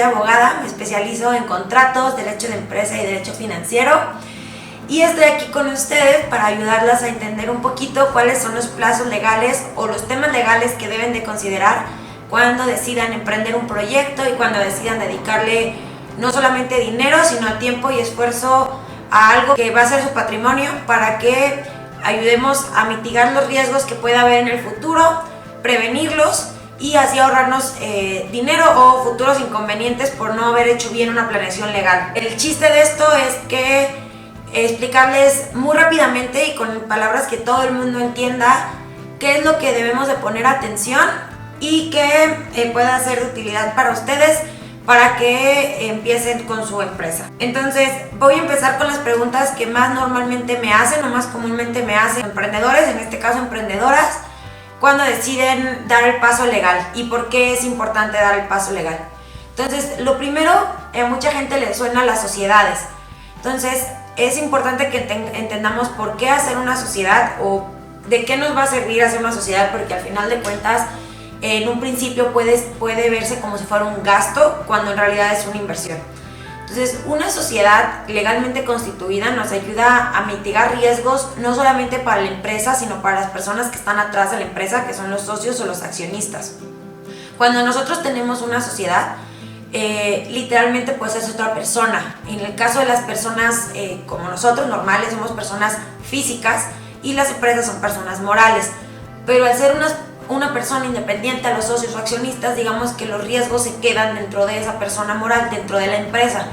soy abogada, me especializo en contratos, derecho de empresa y derecho financiero. Y estoy aquí con ustedes para ayudarlas a entender un poquito cuáles son los plazos legales o los temas legales que deben de considerar cuando decidan emprender un proyecto y cuando decidan dedicarle no solamente dinero, sino tiempo y esfuerzo a algo que va a ser su patrimonio, para que ayudemos a mitigar los riesgos que pueda haber en el futuro, prevenirlos y así ahorrarnos dinero o futuros inconvenientes por no haber hecho bien una planeación legal. El chiste de esto es que explicarles muy rápidamente y con palabras que todo el mundo entienda qué es lo que debemos de poner atención y que pueda ser de utilidad para ustedes para que empiecen con su empresa. Entonces voy a empezar con las preguntas que más normalmente me hacen o más comúnmente me hacen emprendedores, en este caso emprendedoras, cuando deciden dar el paso legal y por qué es importante dar el paso legal. Entonces, lo primero, a mucha gente le suena las sociedades. Entonces, es importante que entendamos por qué hacer una sociedad o de qué nos va a servir hacer una sociedad, porque al final de cuentas, en un principio puede verse como si fuera un gasto, cuando en realidad es una inversión. Entonces, una sociedad legalmente constituida nos ayuda a mitigar riesgos, no solamente para la empresa, sino para las personas que están atrás de la empresa, que son los socios o los accionistas. Cuando nosotros tenemos una sociedad, literalmente pues es otra persona. En el caso de las personas como nosotros, normales, somos personas físicas y las empresas son personas morales. Pero al ser una persona independiente a los socios o accionistas, digamos que los riesgos se quedan dentro de esa persona moral, dentro de la empresa.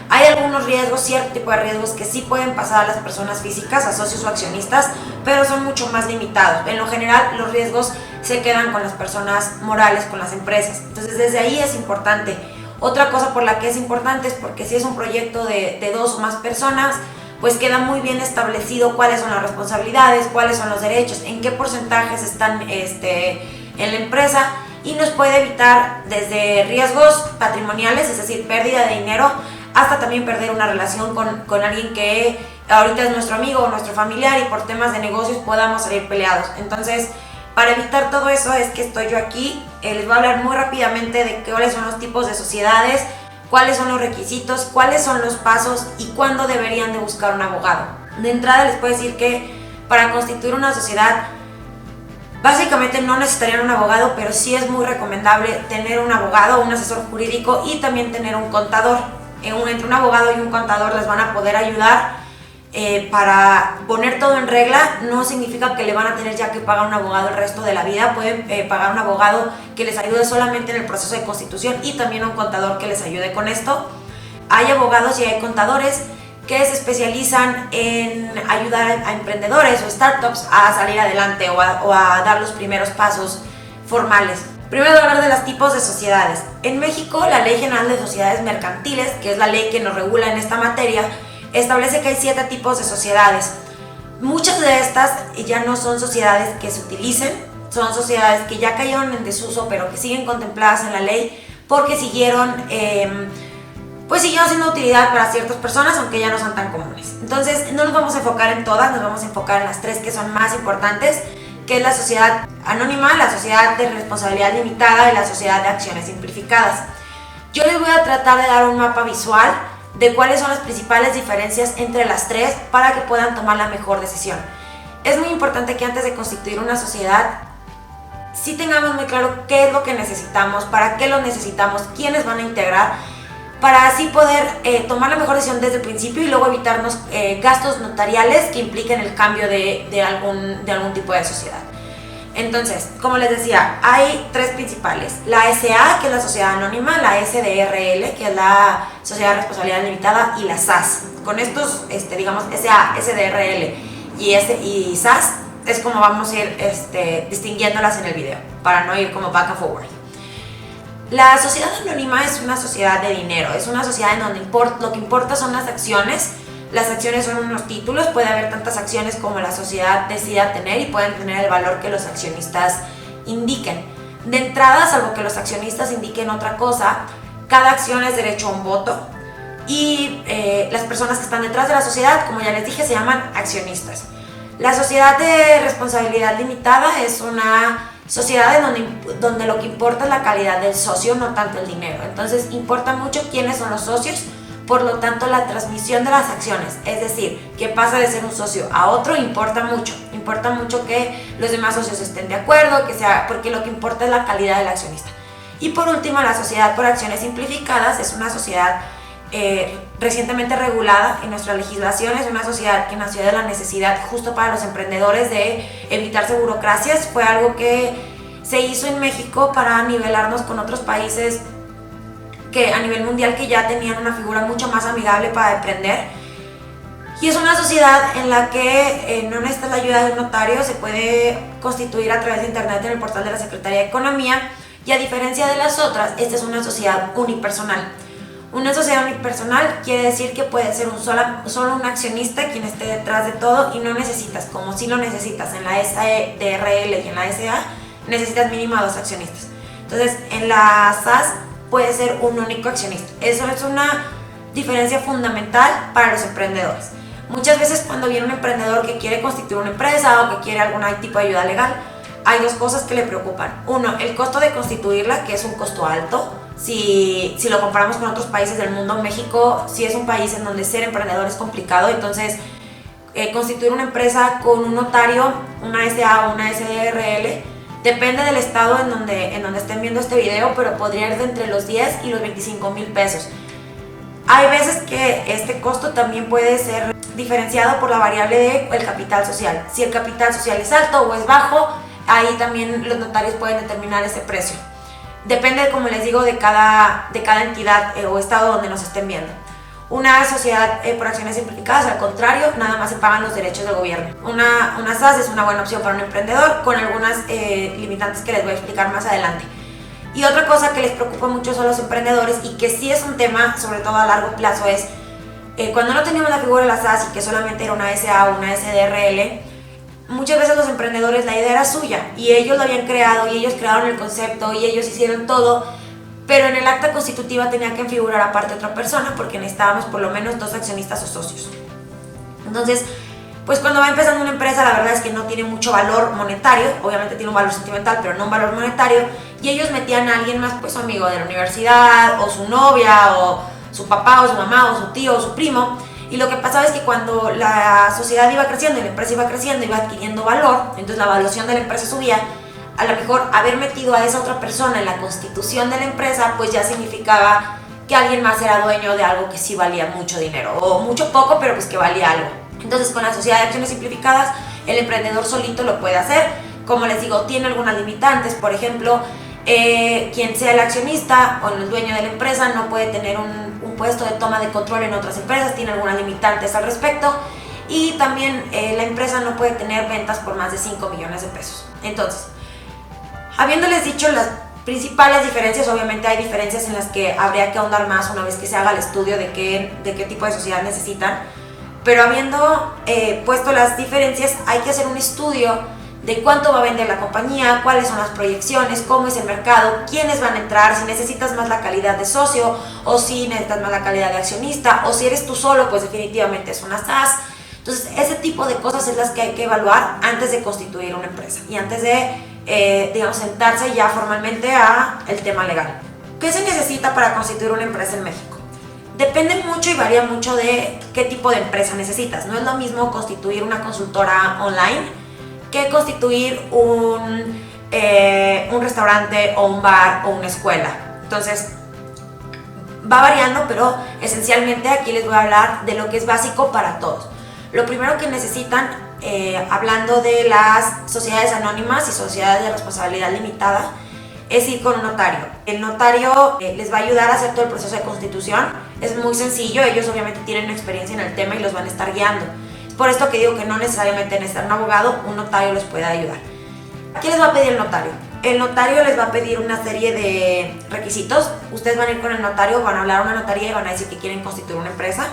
Hay algunos riesgos, cierto tipo de riesgos que sí pueden pasar a las personas físicas, a socios o accionistas, pero son mucho más limitados. En lo general, los riesgos se quedan con las personas morales, con las empresas. Entonces, desde ahí es importante. Otra cosa por la que es importante es porque si es un proyecto de dos o más personas, pues queda muy bien establecido cuáles son las responsabilidades, cuáles son los derechos, en qué porcentajes están en la empresa, y nos puede evitar desde riesgos patrimoniales, es decir, pérdida de dinero, hasta también perder una relación con alguien que ahorita es nuestro amigo o nuestro familiar y por temas de negocios podamos salir peleados. Entonces, para evitar todo eso es que estoy yo aquí. Les voy a hablar muy rápidamente de cuáles son los tipos de sociedades, cuáles son los requisitos, cuáles son los pasos y cuándo deberían de buscar un abogado. De entrada les puedo decir que para constituir una sociedad básicamente no necesitarían un abogado, pero sí es muy recomendable tener un abogado, un asesor jurídico y también tener un contador. Entre un abogado y un contador les van a poder ayudar para poner todo en regla. No significa que le van a tener ya que pagar un abogado el resto de la vida. Pueden pagar un abogado que les ayude solamente en el proceso de constitución y también un contador que les ayude con esto. Hay abogados y hay contadores que se especializan en ayudar a emprendedores o startups a salir adelante o a dar los primeros pasos formales. Primero, hablar de los tipos de sociedades. En México, la Ley General de Sociedades Mercantiles, que es la ley que nos regula en esta materia, establece que hay 7 tipos de sociedades. Muchas de estas ya no son sociedades que se utilicen, son sociedades que ya cayeron en desuso, pero que siguen contempladas en la ley porque siguieron siendo de utilidad para ciertas personas, aunque ya no son tan comunes. Entonces, no nos vamos a enfocar en todas, nos vamos a enfocar en las 3 que son más importantes, que es la sociedad anónima, la sociedad de responsabilidad limitada y la sociedad de acciones simplificadas. Yo les voy a tratar de dar un mapa visual de cuáles son las principales diferencias entre las 3 para que puedan tomar la mejor decisión. Es muy importante que antes de constituir una sociedad sí tengamos muy claro qué es lo que necesitamos, para qué lo necesitamos, quiénes van a integrar, para así poder tomar la mejor decisión desde el principio y luego evitarnos gastos notariales que impliquen el cambio de algún tipo de sociedad. Entonces, como les decía, hay 3 principales: la SA, que es la sociedad anónima, la SDRL, que es la sociedad de responsabilidad limitada, y la SAS. Con estos, SA, SDRL y SAS, es como vamos a ir distinguiéndolas en el video, para no ir como back and forward. La sociedad anónima es una sociedad de dinero, es una sociedad en donde lo que importa son las acciones. Las acciones son unos títulos, puede haber tantas acciones como la sociedad decida tener y pueden tener el valor que los accionistas indiquen. De entrada, salvo que los accionistas indiquen otra cosa, cada acción es derecho a un voto y las personas que están detrás de la sociedad, como ya les dije, se llaman accionistas. La sociedad de responsabilidad limitada es una sociedades donde lo que importa es la calidad del socio, no tanto el dinero. Entonces importa mucho quiénes son los socios, por lo tanto la transmisión de las acciones, es decir, que pasa de ser un socio a otro, importa mucho que los demás socios estén de acuerdo, porque lo que importa es la calidad del accionista. Y por último, la sociedad por acciones simplificadas es una sociedad recientemente regulada en nuestra legislación, es una sociedad que nació de la necesidad justo para los emprendedores de evitarse burocracias. Fue algo que se hizo en México para nivelarnos con otros países que a nivel mundial que ya tenían una figura mucho más amigable para emprender. Y es una sociedad en la que no necesitas la ayuda de un notario, se puede constituir a través de internet en el portal de la Secretaría de Economía, y a diferencia de las otras, esta es una sociedad unipersonal. Una sociedad unipersonal quiere decir que puede ser solo un accionista quien esté detrás de todo, y no necesitas, como si lo necesitas en la SADRL y en la SA, necesitas mínimo 2 accionistas. Entonces, en la SAS puede ser un único accionista. Eso es una diferencia fundamental para los emprendedores. Muchas veces cuando viene un emprendedor que quiere constituir una empresa o que quiere algún tipo de ayuda legal, hay 2 cosas que le preocupan. Uno, el costo de constituirla, que es un costo alto. Si lo comparamos con otros países del mundo, México sí es un país en donde ser emprendedor es complicado. Entonces, constituir una empresa con un notario, una SA o una SDRL, depende del estado en donde estén viendo este video, pero podría ir de entre los 10 y los 25 mil pesos. Hay veces que este costo también puede ser diferenciado por la variable del capital social. Si el capital social es alto o es bajo, ahí también los notarios pueden determinar ese precio. Depende, como les digo, de cada entidad o estado donde nos estén viendo. Una sociedad por acciones simplificadas, al contrario, nada más se pagan los derechos del gobierno. Una SAS es una buena opción para un emprendedor, con algunas limitantes que les voy a explicar más adelante. Y otra cosa que les preocupa mucho son los emprendedores, y que sí es un tema, sobre todo a largo plazo, es cuando no teníamos la figura de la SAS y que solamente era una SA o una SDRL, muchas veces los emprendedores, la idea era suya y ellos lo habían creado y ellos crearon el concepto y ellos hicieron todo, pero en el acta constitutiva tenía que figurar aparte otra persona porque necesitábamos por lo menos 2 accionistas o socios. Entonces, pues cuando va empezando una empresa, la verdad es que no tiene mucho valor monetario, obviamente tiene un valor sentimental, pero no un valor monetario, y ellos metían a alguien más, pues su amigo de la universidad, o su novia, o su papá, o su mamá, o su tío, o su primo. Y lo que pasaba es que cuando la sociedad iba creciendo y la empresa iba creciendo, iba adquiriendo valor, entonces la evaluación de la empresa subía, a lo mejor haber metido a esa otra persona en la constitución de la empresa, pues ya significaba que alguien más era dueño de algo que sí valía mucho dinero, o mucho poco, pero pues que valía algo. Entonces, con la sociedad de acciones simplificadas, el emprendedor solito lo puede hacer. Como les digo, tiene algunas limitantes. Por ejemplo, quien sea el accionista o el dueño de la empresa no puede tener un puesto de toma de control en otras empresas, tiene algunas limitantes al respecto. Y también la empresa no puede tener ventas por más de 5 millones de pesos. Entonces, habiéndoles dicho las principales diferencias, obviamente hay diferencias en las que habría que ahondar más una vez que se haga el estudio de qué tipo de sociedad necesitan. Pero habiendo puesto las diferencias, hay que hacer un estudio de cuánto va a vender la compañía, cuáles son las proyecciones, cómo es el mercado, quiénes van a entrar, si necesitas más la calidad de socio o si necesitas más la calidad de accionista, o si eres tú solo, pues definitivamente es una SAS. Entonces, ese tipo de cosas es las que hay que evaluar antes de constituir una empresa y antes de, digamos, sentarse ya formalmente a el tema legal. ¿Qué se necesita para constituir una empresa en México? Depende mucho y varía mucho de qué tipo de empresa necesitas. No es lo mismo constituir una consultora online que constituir un restaurante o un bar o una escuela. Entonces, va variando, pero esencialmente aquí les voy a hablar de lo que es básico para todos. Lo primero que necesitan, hablando de las sociedades anónimas y sociedades de responsabilidad limitada, es ir con un notario. El notario les va a ayudar a hacer todo el proceso de constitución. Es muy sencillo, ellos obviamente tienen experiencia en el tema y los van a estar guiando. Es por esto que digo que no necesariamente necesitan un abogado, un notario les puede ayudar. ¿Qué les va a pedir el notario? El notario les va a pedir una serie de requisitos. Ustedes van a ir con el notario, van a hablar a una notaría y van a decir que quieren constituir una empresa.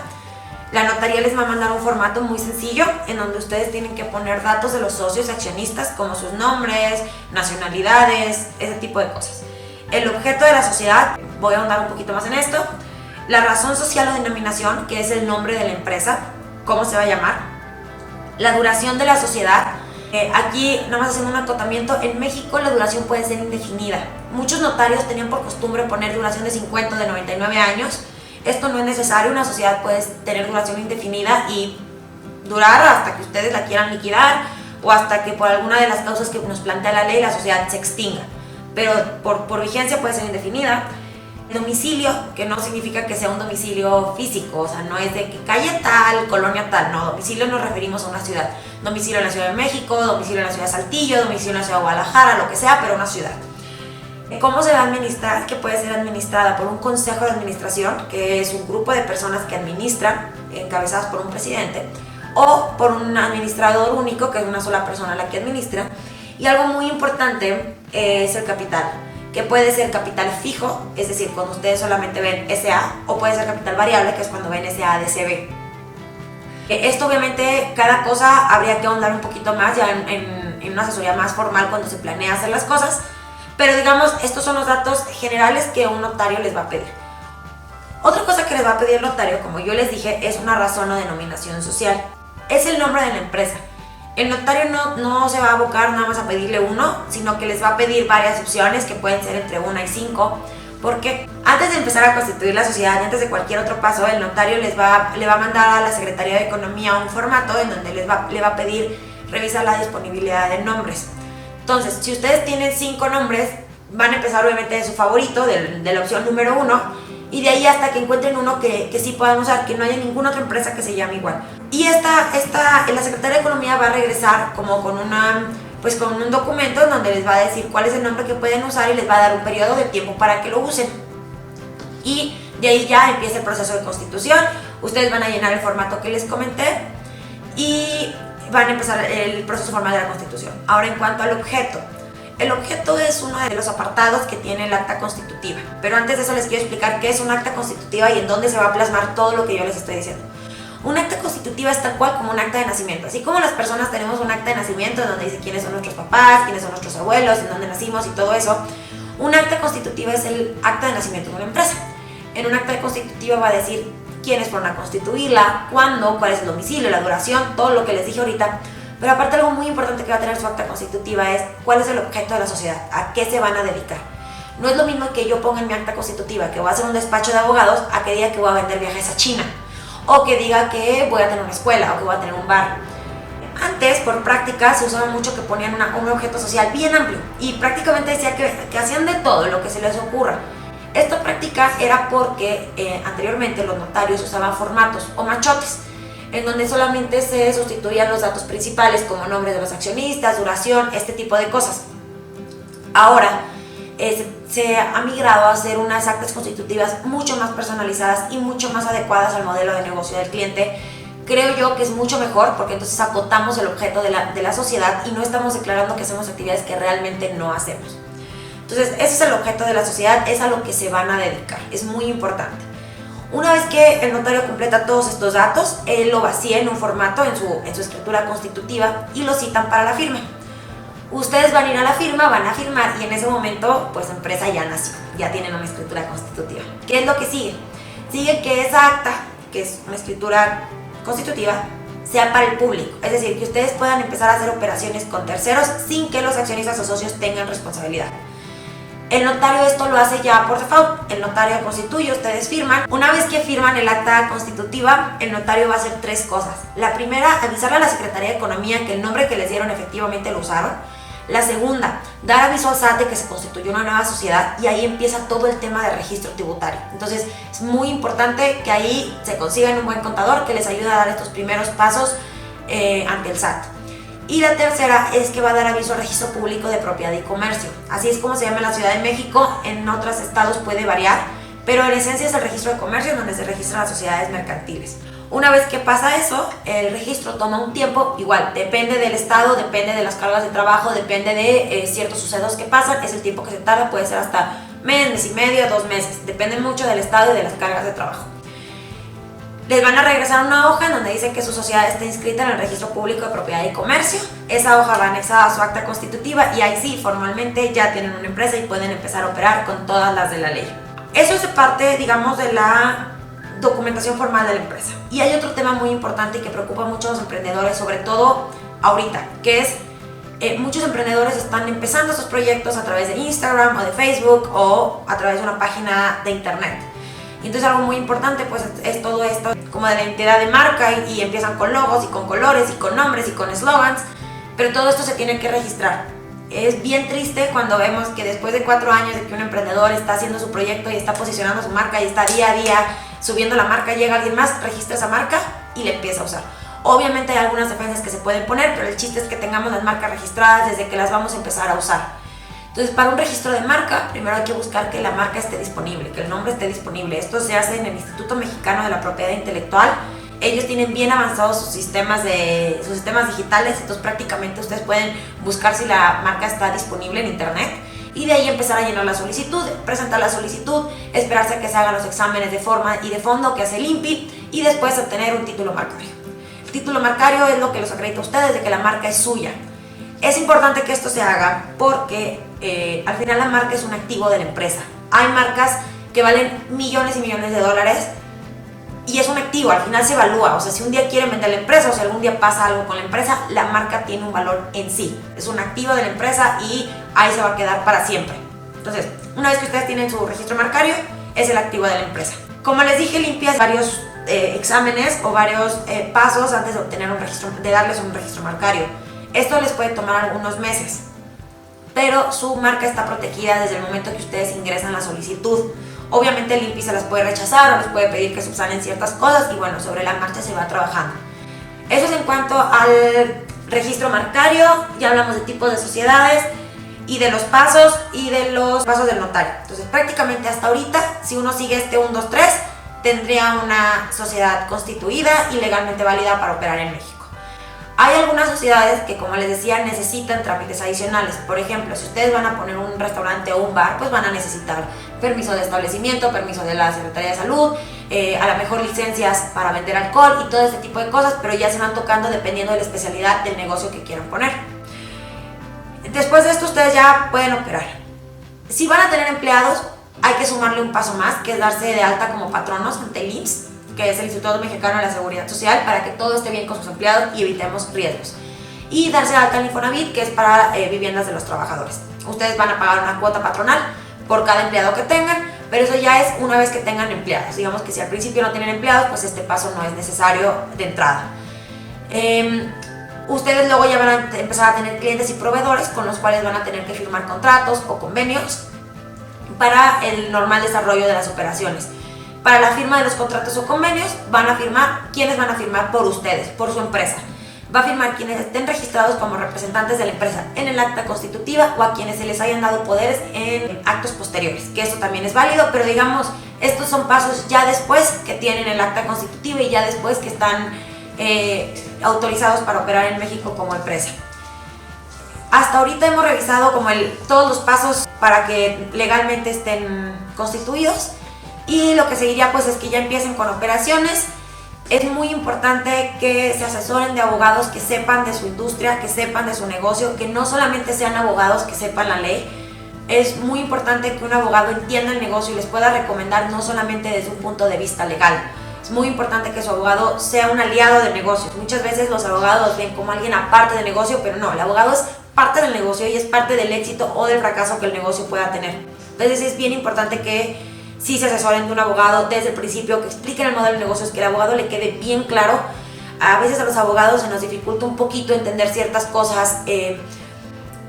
La notaría les va a mandar un formato muy sencillo en donde ustedes tienen que poner datos de los socios accionistas como sus nombres, nacionalidades, ese tipo de cosas. El objeto de la sociedad, voy a ahondar un poquito más en esto. La razón social o denominación, que es el nombre de la empresa, cómo se va a llamar. La duración de la sociedad, Aquí, nada más haciendo un acotamiento, en México la duración puede ser indefinida. Muchos notarios tenían por costumbre poner duración de 50 o de 99 años. Esto no es necesario, una sociedad puede tener duración indefinida y durar hasta que ustedes la quieran liquidar o hasta que por alguna de las causas que nos plantea la ley la sociedad se extinga. Pero por vigencia puede ser indefinida. Domicilio, que no significa que sea un domicilio físico, o sea, no es de que calle tal, colonia tal, no, domicilio nos referimos a una ciudad. Domicilio en la Ciudad de México, domicilio en la Ciudad de Saltillo, domicilio en la Ciudad de Guadalajara, lo que sea, pero una ciudad. ¿Cómo se va a administrar? Que puede ser administrada por un consejo de administración, que es un grupo de personas que administran, encabezadas por un presidente, o por un administrador único, que es una sola persona la que administra. Y algo muy importante es el capital, que puede ser capital fijo, es decir, cuando ustedes solamente ven SA, o puede ser capital variable, que es cuando ven SADCB. Esto obviamente, cada cosa habría que ahondar un poquito más ya en una asesoría más formal cuando se planea hacer las cosas, pero digamos, estos son los datos generales que un notario les va a pedir. Otra cosa que les va a pedir el notario, como yo les dije, es una razón o denominación social. Es el nombre de la empresa. El notario no se va a abocar nada más a pedirle uno, sino que les va a pedir varias opciones que pueden ser entre 1 y 5, porque antes de empezar a constituir la sociedad y antes de cualquier otro paso, el notario le va a mandar a la Secretaría de Economía un formato en donde le va a pedir revisar la disponibilidad de nombres. Entonces, si ustedes tienen 5 nombres, van a empezar obviamente de su favorito, de la opción número 1, y de ahí hasta que encuentren uno que sí puedan usar, que no haya ninguna otra empresa que se llame igual. Y la Secretaría de Economía va a regresar como con un documento en donde les va a decir cuál es el nombre que pueden usar y les va a dar un periodo de tiempo para que lo usen. Y de ahí ya empieza el proceso de constitución. Ustedes van a llenar el formato que les comenté y van a empezar el proceso formal de la constitución. Ahora, en cuanto al objeto. El objeto es uno de los apartados que tiene el acta constitutiva. Pero antes de eso les quiero explicar qué es un acta constitutiva y en dónde se va a plasmar todo lo que yo les estoy diciendo. Un acta constitutiva es tal cual como un acta de nacimiento. Así como las personas tenemos un acta de nacimiento donde dice quiénes son nuestros papás, quiénes son nuestros abuelos, en dónde nacimos y todo eso, un acta constitutiva es el acta de nacimiento de una empresa. En un acta constitutiva va a decir quiénes fueron a constituirla, cuándo, cuál es el domicilio, la duración, todo lo que les dije ahorita. Pero aparte, algo muy importante que va a tener su acta constitutiva es cuál es el objeto de la sociedad, a qué se van a dedicar. No es lo mismo que yo ponga en mi acta constitutiva que voy a hacer un despacho de abogados a que diga que voy a vender viajes a China, o que diga que voy a tener una escuela o que voy a tener un bar. Antes, por práctica, se usaba mucho que ponían un objeto social bien amplio y prácticamente decía que hacían de todo lo que se les ocurra. Esta práctica era porque anteriormente los notarios usaban formatos o machotes, en donde solamente se sustituían los datos principales como nombres de los accionistas, duración, este tipo de cosas. Ahora se ha migrado a hacer unas actas constitutivas mucho más personalizadas y mucho más adecuadas al modelo de negocio del cliente. Creo yo que es mucho mejor porque entonces acotamos el objeto de la sociedad y no estamos declarando que hacemos actividades que realmente no hacemos. Entonces, ese es el objeto de la sociedad, es a lo que se van a dedicar, es muy importante. Una vez que el notario completa todos estos datos, él lo vacía en un formato en su escritura constitutiva y lo citan para la firma. Ustedes van a ir a la firma, van a firmar y en ese momento, pues la empresa ya nació, ya tienen una escritura constitutiva. ¿Qué es lo que sigue? Sigue que esa acta, que es una escritura constitutiva, sea para el público. Es decir, que ustedes puedan empezar a hacer operaciones con terceros sin que los accionistas o socios tengan responsabilidad. El notario esto lo hace ya por default. El notario constituye, ustedes firman. Una vez que firman el acta constitutiva, el notario va a hacer 3 cosas. La primera, avisarle a la Secretaría de Economía que el nombre que les dieron efectivamente lo usaron. La segunda, dar aviso al SAT de que se constituyó una nueva sociedad y ahí empieza todo el tema de registro tributario. Entonces es muy importante que ahí se consigan un buen contador que les ayude a dar estos primeros pasos ante el SAT. Y la tercera es que va a dar aviso al registro público de propiedad y comercio. Así es como se llama en la Ciudad de México, en otros estados puede variar, pero en esencia es el registro de comercio donde se registran las sociedades mercantiles. Una vez que pasa eso, el registro toma un tiempo, igual, depende del estado, depende de las cargas de trabajo, depende de ciertos sucesos que pasan, es el tiempo que se tarda, puede ser hasta mes y medio, 2 meses, depende mucho del estado y de las cargas de trabajo. Les van a regresar una hoja en donde dice que su sociedad está inscrita en el registro público de propiedad y comercio. Esa hoja va anexada a su acta constitutiva y ahí sí, formalmente ya tienen una empresa y pueden empezar a operar con todas las de la ley. Eso es parte, digamos, de la documentación formal de la empresa. Y hay otro tema muy importante que preocupa mucho a los emprendedores, sobre todo ahorita, que es muchos emprendedores están empezando sus proyectos a través de Instagram o de Facebook o a través de una página de internet. Y entonces algo muy importante pues es todo esto como de la identidad de marca y empiezan con logos y con colores y con nombres y con slogans, pero todo esto se tiene que registrar. Es bien triste cuando vemos que después de 4 años de que un emprendedor está haciendo su proyecto y está posicionando su marca y está día a día subiendo la marca, llega alguien más, registra esa marca y le empieza a usar. Obviamente hay algunas defensas que se pueden poner, pero el chiste es que tengamos las marcas registradas desde que las vamos a empezar a usar. Entonces, para un registro de marca, primero hay que buscar que la marca esté disponible, que el nombre esté disponible. Esto se hace en el Instituto Mexicano de la Propiedad Intelectual. Ellos tienen bien avanzados sus sistemas digitales, entonces prácticamente ustedes pueden buscar si la marca está disponible en internet y de ahí empezar a llenar la solicitud, presentar la solicitud, esperarse a que se hagan los exámenes de forma y de fondo que hace el INPI y después obtener un título marcario. El título marcario es lo que los acredita a ustedes de que la marca es suya. Es importante que esto se haga porque al final la marca es un activo de la empresa. Hay marcas que valen millones y millones de dólares y es un activo, al final se evalúa. O sea, si un día quieren vender la empresa o si algún día pasa algo con la empresa, la marca tiene un valor en sí. Es un activo de la empresa y ahí se va a quedar para siempre. Entonces, una vez que ustedes tienen su registro marcario, es el activo de la empresa. Como les dije, limpias varios exámenes o varios pasos antes de obtener un registro, de darles un registro marcario. Esto les puede tomar algunos meses, pero su marca está protegida desde el momento que ustedes ingresan la solicitud. Obviamente el INPI se las puede rechazar o les puede pedir que subsanen ciertas cosas y bueno, sobre la marcha se va trabajando. Eso es en cuanto al registro marcario. Ya hablamos de tipos de sociedades y de los pasos del notario. Entonces prácticamente hasta ahorita, si uno sigue este 1, 2, 3, tendría una sociedad constituida y legalmente válida para operar en México. Hay algunas sociedades que, como les decía, necesitan trámites adicionales. Por ejemplo, si ustedes van a poner un restaurante o un bar, pues van a necesitar permiso de establecimiento, permiso de la Secretaría de Salud, a lo mejor licencias para vender alcohol y todo este tipo de cosas, pero ya se van tocando dependiendo de la especialidad del negocio que quieran poner. Después de esto, ustedes ya pueden operar. Si van a tener empleados, hay que sumarle un paso más, que es darse de alta como patronos ante el IMSS, que es el Instituto Mexicano de la Seguridad Social, para que todo esté bien con sus empleados y evitemos riesgos. Y darse de alta en Infonavit, que es para viviendas de los trabajadores. Ustedes van a pagar una cuota patronal por cada empleado que tengan, pero eso ya es una vez que tengan empleados. Digamos que si al principio no tienen empleados, pues este paso no es necesario de entrada. Ustedes luego ya van a empezar a tener clientes y proveedores con los cuales van a tener que firmar contratos o convenios para el normal desarrollo de las operaciones. Para la firma de los contratos o convenios ¿quiénes van a firmar por ustedes, por su empresa? Va a firmar quienes estén registrados como representantes de la empresa en el acta constitutiva o a quienes se les hayan dado poderes en actos posteriores, que eso también es válido, pero digamos, estos son pasos ya después que tienen el acta constitutiva y ya después que están autorizados para operar en México como empresa. Hasta ahorita hemos revisado como todos los pasos para que legalmente estén constituidos. Y lo que seguiría pues es que ya empiecen con operaciones. Es muy importante que se asesoren de abogados que sepan de su industria, que sepan de su negocio, que no solamente sean abogados que sepan la ley. Es muy importante que un abogado entienda el negocio y les pueda recomendar no solamente desde un punto de vista legal. Es muy importante que su abogado sea un aliado del negocio. Muchas veces los abogados ven como alguien aparte del negocio, pero no, el abogado es parte del negocio y es parte del éxito o del fracaso que el negocio pueda tener. Entonces es bien importante que si se asesoren de un abogado desde el principio, que expliquen el modelo de negocios, que el abogado le quede bien claro. A veces a los abogados se nos dificulta un poquito entender ciertas cosas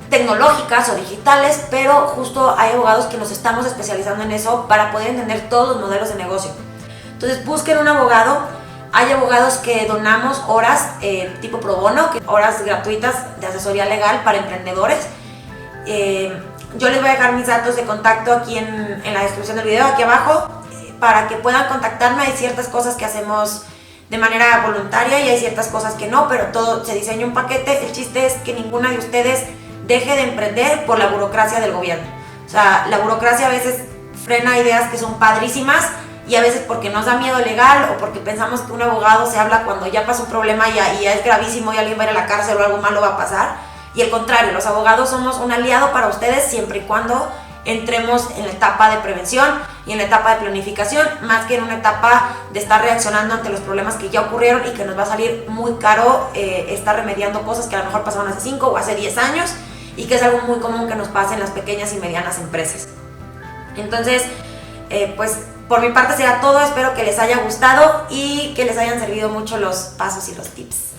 tecnológicas o digitales, pero justo hay abogados que nos estamos especializando en eso para poder entender todos los modelos de negocio. Entonces busquen un abogado. Hay abogados que donamos horas tipo pro bono, horas gratuitas de asesoría legal para emprendedores. Yo les voy a dejar mis datos de contacto aquí en la descripción del video, aquí abajo, para que puedan contactarme. Hay ciertas cosas que hacemos de manera voluntaria y hay ciertas cosas que no, pero todo se diseña un paquete. El chiste es que ninguna de ustedes deje de emprender por la burocracia del gobierno. O sea, la burocracia a veces frena ideas que son padrísimas y a veces porque nos da miedo legal o porque pensamos que un abogado se habla cuando ya pasó un problema y ya es gravísimo y alguien va a ir a la cárcel o algo malo va a pasar. Y al contrario, los abogados somos un aliado para ustedes siempre y cuando entremos en la etapa de prevención y y en la etapa de planificación, más que en una etapa de estar reaccionando ante los problemas que ya ocurrieron y que nos va a salir muy caro estar remediando cosas que a lo mejor pasaron hace 5 o hace 10 años y que es algo muy común que nos pase en las pequeñas y medianas empresas. Entonces, pues por mi parte será todo, espero que les haya gustado y que les hayan servido mucho los pasos y los tips.